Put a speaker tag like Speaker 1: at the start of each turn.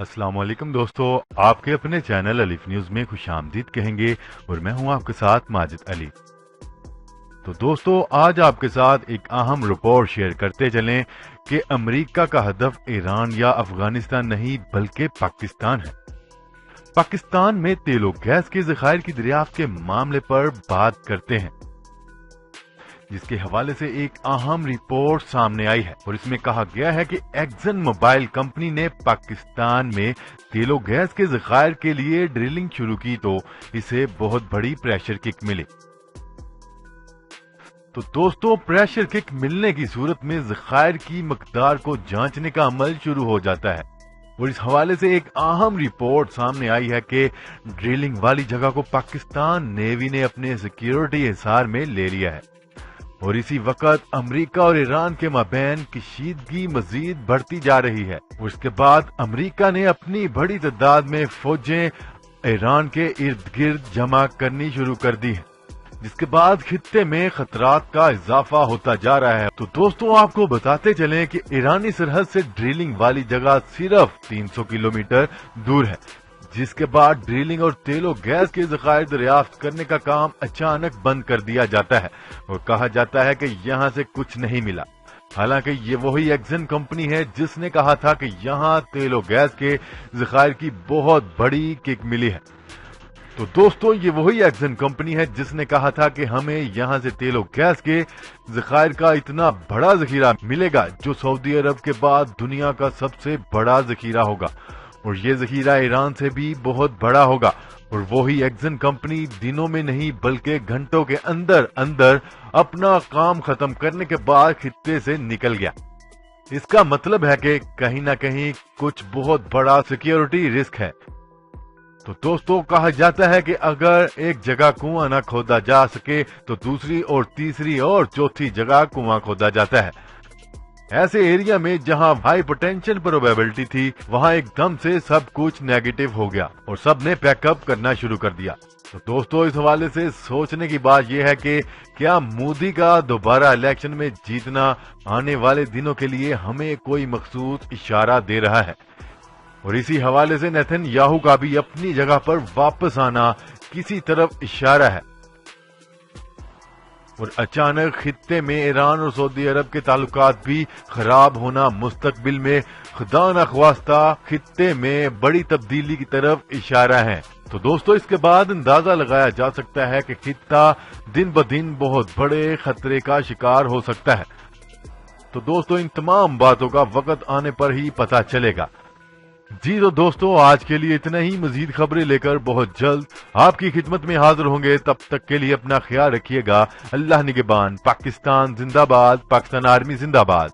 Speaker 1: अस्सलाम वालेकुम दोस्तों, आपके अपने चैनल अलीफ न्यूज में खुश आमदीद कहेंगे और मैं हूं आपके साथ माजिद अली। तो दोस्तों, आज आपके साथ एक अहम रिपोर्ट शेयर करते चलें कि अमेरिका का हदफ ईरान या अफगानिस्तान नहीं बल्कि पाकिस्तान है। पाकिस्तान में तेल और गैस के ज़खायर की दरियाफ्त के मामले पर बात करते हैं, जिसके हवाले से एक अहम रिपोर्ट सामने आई है और इसमें कहा गया है कि एक्सन मोबाइल कंपनी ने पाकिस्तान में तेल और गैस के ज़खायर के लिए ड्रिलिंग शुरू की तो इसे बहुत बड़ी प्रेशर किक मिली। तो दोस्तों, प्रेशर किक मिलने की सूरत में ज़खायर की मकदार को जांचने का अमल शुरू हो जाता है और इस हवाले से एक अहम रिपोर्ट सामने आई है कि ड्रिलिंग वाली जगह को पाकिस्तान नेवी ने अपने सिक्योरिटी हिसार में ले लिया है और इसी वक्त अमेरिका और ईरान के माबैन कशीदगी मजीद बढ़ती जा रही है। उसके बाद अमेरिका ने अपनी बड़ी तादाद में फौजें ईरान के इर्द गिर्द जमा करनी शुरू कर दी है, जिसके बाद खित्ते में खतरात का इजाफा होता जा रहा है। तो दोस्तों, आपको बताते चलें कि ईरानी सरहद से ड्रिलिंग वाली जगह सिर्फ 300 किलोमीटर दूर है, जिसके बाद ड्रिलिंग और तेल और गैस के ज़खायर दरियाफ्त करने का काम अचानक बंद कर दिया जाता है और कहा जाता है कि यहाँ से कुछ नहीं मिला। हालांकि ये वही एक्सन कंपनी है जिसने कहा था कि यहाँ तेल और गैस के ज़खायर की बहुत बड़ी किक मिली है। तो दोस्तों, ये वही एक्सन कंपनी है जिसने कहा था कि हमें यहाँ से तेल और गैस के ज़खायर का इतना बड़ा ज़खीरा मिलेगा जो सऊदी अरब के बाद दुनिया का सबसे बड़ा ज़खीरा होगा और ये ज़खीरा ईरान से भी बहुत बड़ा होगा। और वही एक्सन कंपनी दिनों में नहीं बल्कि घंटों के अंदर अंदर अपना काम खत्म करने के बाद खित्ते से निकल गया। इसका मतलब है कि कहीं ना कहीं कुछ बहुत बड़ा सिक्योरिटी रिस्क है। तो दोस्तों, कहा जाता है कि अगर एक जगह कुआं न खोदा जा सके तो दूसरी और तीसरी और चौथी जगह कुआं खोदा जाता है। ऐसे एरिया में जहां हाई पोटेंशियल प्रोबेबिलिटी थी वहां एकदम से सब कुछ नेगेटिव हो गया और सब ने पैकअप करना शुरू कर दिया। तो दोस्तों, इस हवाले से सोचने की बात यह है कि क्या मोदी का दोबारा इलेक्शन में जीतना आने वाले दिनों के लिए हमें कोई मखसूस इशारा दे रहा है और इसी हवाले से नेतन्याहू का भी अपनी जगह पर वापस आना किसी तरफ इशारा है। और अचानक खित्ते में ईरान और सऊदी अरब के ताल्लुकात भी खराब होना मुस्तकबिल में खुदा न ख्वास्ता खित्ते में बड़ी तब्दीली की तरफ इशारा है। तो दोस्तों, इसके बाद अंदाजा लगाया जा सकता है कि खित्ता दिन ब दिन बहुत बड़े खतरे का शिकार हो सकता है। तो दोस्तों, इन तमाम बातों का वक्त आने पर ही पता चलेगा। जी तो दोस्तों, आज के लिए इतना ही। मजीद खबरें लेकर बहुत जल्द आपकी खिदमत में हाजिर होंगे। तब तक के लिए अपना ख्याल रखिएगा। अल्लाह निगहबान। पाकिस्तान जिंदाबाद। पाकिस्तान आर्मी जिंदाबाद।